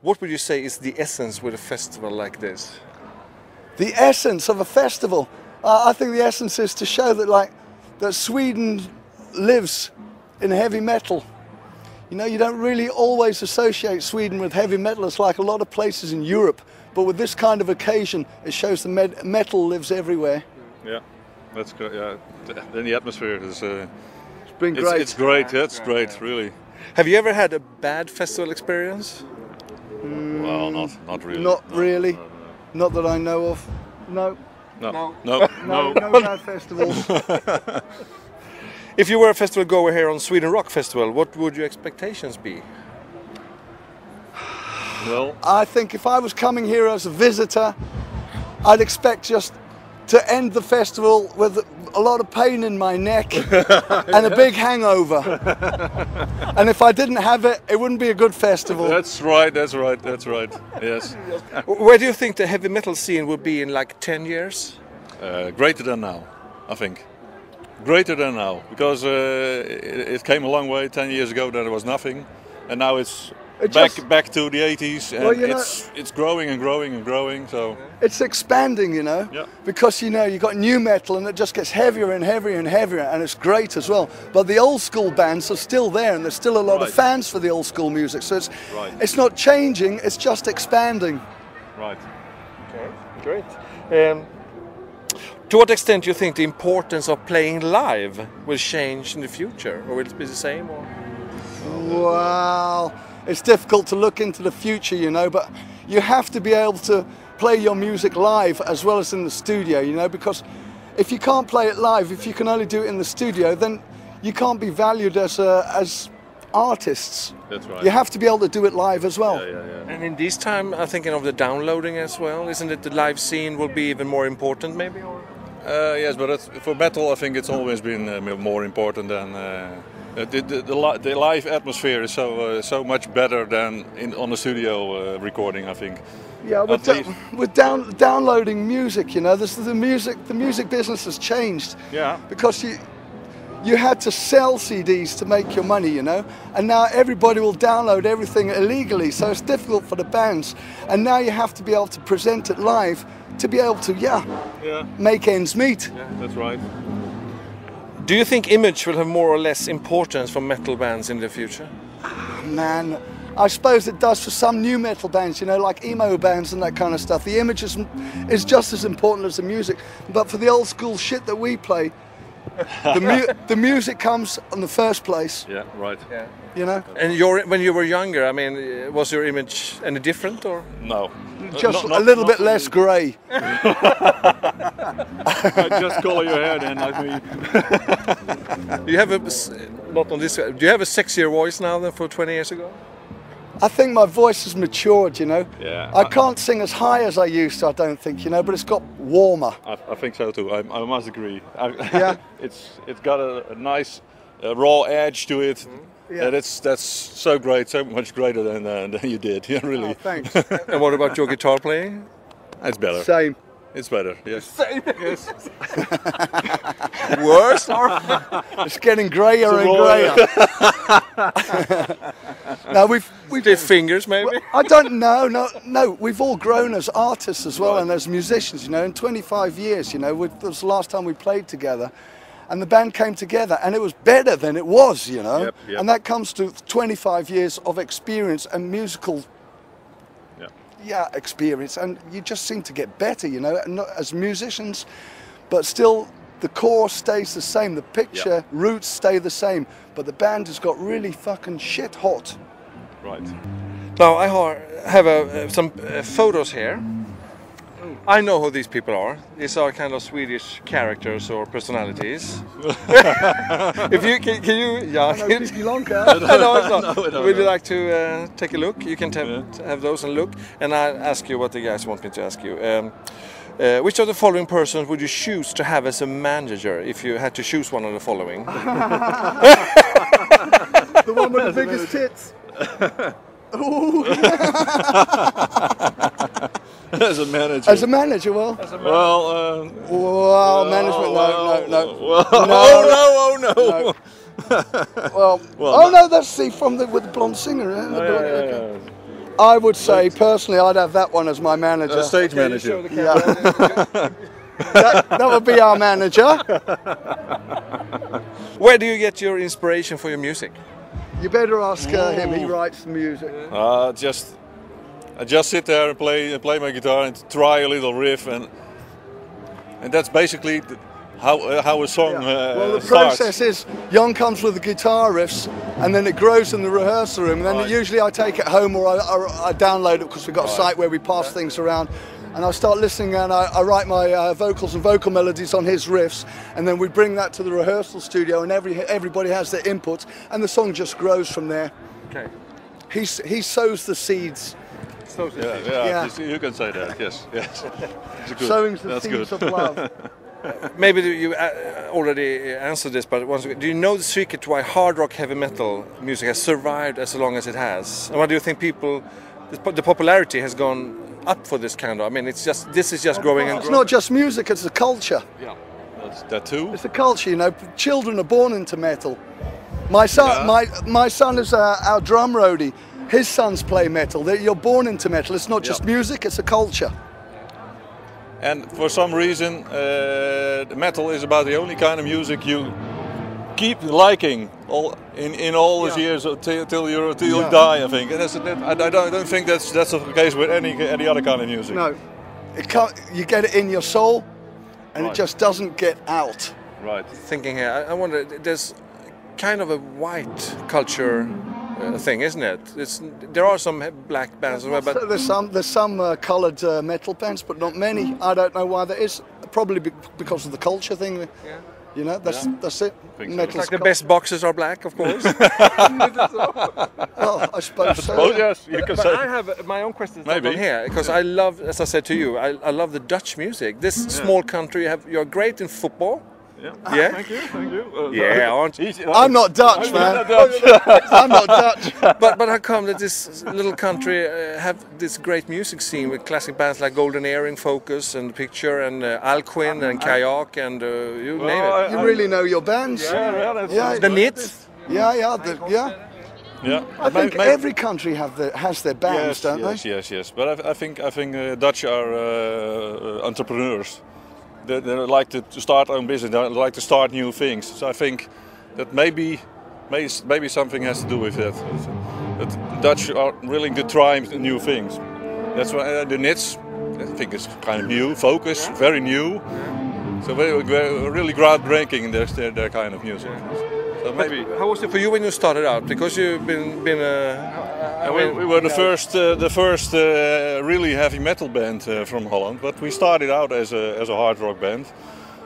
What would you say is the essence with a festival like this? The essence of a festival, I think the essence is to show that that Sweden lives in heavy metal. You know, you don't really always associate Sweden with heavy metal. It's like a lot of places in Europe, but with this kind of occasion, it shows the metal lives everywhere. Yeah, that's great. Yeah, then the atmosphere is. It's been great. It's great. That's great, really. Have you ever had a bad festival experience? Well, not really. Not really. No. Not that I know of. No. No bad festivals. If you were a festival goer here on Sweden Rock Festival, what would your expectations be? Well, I think if I was coming here as a visitor, I'd expect just to end the festival with a lot of pain in my neck and a big hangover. And if I didn't have it, it wouldn't be a good festival. that's right. Yes. Where do you think the heavy metal scene will be in like 10 years? Greater than now, I think. Greater than now, because it came a long way. 10 years ago, there was nothing, and now it's back to the 80s, and well, it's growing and growing and growing. So it's expanding, you know, because you got new metal, and it just gets heavier and heavier and heavier, and it's great as well. But the old school bands are still there, and there's still a lot of fans for the old school music. So it's not changing; it's just expanding. Right. Okay, great. To what extent do you think the importance of playing live will change in the future, or will it be the same? Or? Well, it's difficult to look into the future, you know, but you have to be able to play your music live as well as in the studio, you know, because if you can't play it live, if you can only do it in the studio, then you can't be valued as artists. That's right. You have to be able to do it live as well. Yeah. And in this time, I'm thinking of the downloading as well. Isn't it the live scene will be even more important, maybe? Or? Yes, but for metal, I think it's always been more important than the live atmosphere is so much better than on the studio recording, I think. Yeah, with downloading music, you know, the music business has changed. Yeah. Because you had to sell CDs to make your money, you know, and now everybody will download everything illegally, so it's difficult for the bands. And now you have to be able to present it live to be able to, make ends meet. Yeah, that's right. Do you think image will have more or less importance for metal bands in the future? Man, I suppose it does for some new metal bands, you know, like emo bands and that kind of stuff. The image is just as important as the music. But for the old school shit that we play, the music comes in the first place. Yeah, right. Yeah. You know? And when you were younger, I mean, was your image any different, or? No. Just a little bit less grey. Just color your hair then, like me. You have not on this. Do you have a sexier voice now than for 20 years ago? I think my voice has matured, you know. Yeah. I can't sing as high as I used to, I don't think, you know, but it's got warmer. I think so too. I must agree. Yeah. It's got a nice raw edge to it. Yeah. And that's so great, so much greater than you did. Yeah, really. Oh, thanks. And what about your guitar playing? It's better. Same. It's better. Yes. Same. Yes. Worse? Or? It's getting greyer and greyer. Now we've Stiff fingers, maybe. I don't know. No. We've all grown as artists as well, and as musicians. You know, in 25 years, you know, this was the last time we played together, and the band came together, and it was better than it was. You know, Yep. and that comes to 25 years of experience and musical. Experience, and you just seem to get better, you know, not as musicians, but still the core stays the same, the picture roots stay the same, but the band has got really fucking shit hot. Right. Now I have some photos here. I know who these people are. These are kind of Swedish characters or personalities. If you can you, Pippi Långkant. No, it's not. No, Would you like to take a look? You can have those and look, and I'll ask you what the guys want me to ask you. Which of the following persons would you choose to have as a manager if you had to choose one of the following? The one with the biggest tits. As a manager. As a manager, well. Management. No. Oh no. Well, oh no, that's with the blonde singer. Yeah. I would say personally, I'd have that one as my manager. Stage manager. That would be our manager. Where do you get your inspiration for your music? You better ask him. He writes the music. I just sit there and play my guitar and try a little riff, and that's basically how a song Well, the starts. process is Jon comes with the guitar riffs, and then it grows in the rehearsal room. And then usually I take it home or I download it because we've got a site where we pass things around. And I start listening and I write my vocals and vocal melodies on his riffs, and then we bring that to the rehearsal studio, and everybody has their input, and the song just grows from there. Okay. He sows the seeds. Yeah, you can say that. Yes, yes. Sowing the That's seeds good. of love. Maybe you already answered this, but once again, do you know the secret to why hard rock heavy metal music has survived as long as it has? And why do you think the popularity has gone up for this kind of? I mean, this is just growing and It's growing. not just music; it's a culture. Yeah, that's that too. It's a culture, you know. Children are born into metal. My son, my son is our drum roadie. His sons play metal. You're born into metal. It's not just music; it's a culture. And for some reason, metal is about the only kind of music you keep liking in all these years till you die. I think, and I don't think that's the case with any other kind of music. No, you get it in your soul, and it just doesn't get out. Right. Thinking here, I wonder, there's kind of a white culture thing, isn't it? There are some black bands as well, but There's some coloured metal bands, but not many. I don't know why that is. Probably because of the culture thing. Yeah. You know, that's it. Metal's like the best boxers are black, of course. Well, I suppose so. Oh yes, you can But say. I have my own questions Maybe. on here, because I love, as I said to you, I love the Dutch music. This small country, you're great in football. Yeah? Thank you. Yeah, aren't you? I'm not Dutch, man. I'm not Dutch. But how come that this little country have this great music scene with classic bands like Golden Earring, Focus and Picture and Alquin and Kayak and you name it. You really know your bands. Yeah, The Nits? Yeah. yeah. I think every country has their bands, don't they? Yes. But I think Dutch are entrepreneurs. They like to start own business. They like to start new things. So I think that maybe something has to do with that. That Dutch are willing to try new things. That's why the Nits, I think it's kind of new. Focus, very new. So we're really groundbreaking in their kind of music. So maybe. How was it for you when you started out? Because you've been we were the first really heavy metal band from Holland, but we started out as a hard rock band.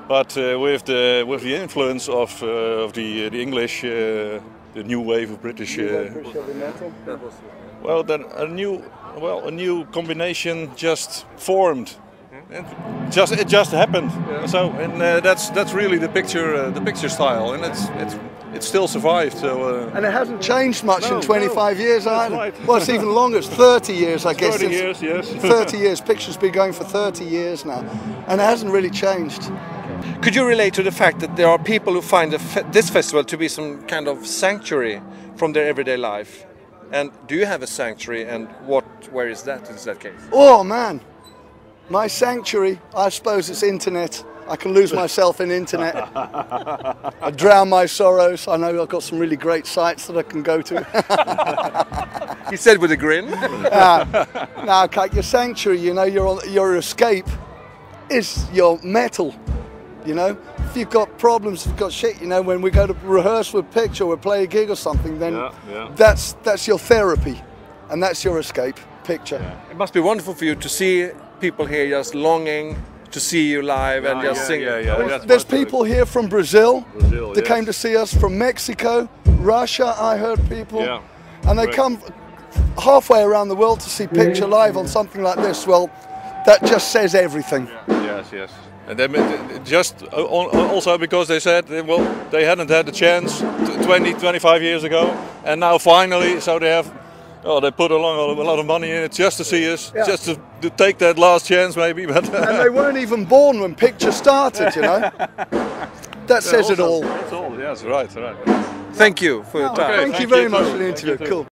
But with the influence of the English, the new wave of British, well, then a new combination just formed. And it just happened. So that's really the picture style, and it still survived. So And it hasn't changed much in 25 years either. right. Well, it's even longer. It's 30 years, I guess. 30 years, yes. 30 years. Picture's been going for 30 years now, and it hasn't really changed. Could you relate to the fact that there are people who find this festival to be some kind of sanctuary from their everyday life? And do you have a sanctuary, and where is that in that case? Oh man, my sanctuary, I suppose it's internet. I can lose myself in internet. I drown my sorrows. I know I've got some really great sites that I can go to. He said with a grin. Now, Kate, your sanctuary, you know, your escape is your metal. You know, if you've got problems, if you've got shit, you know, when we go to rehearse with Picture or play a gig or something, then that's your therapy, and that's your escape. Picture. It must be wonderful for you to see people here just longing to see you live and just sing. There's people here from Brazil that yes. came to see us, from Mexico, Russia. I heard people, and they come halfway around the world to see Picture live on something like this. Well, that just says everything. Yes. And then just also because they said, well, they hadn't had the chance 20-25 years ago, and now finally, so they have. Oh, they put along a lot of money in it just to see us, just to take that last chance maybe. But and they weren't even born when Picture started, you know. That says it all. That's all. Yes, right. Thank you for your time. Thank you very much for the interview. Cool.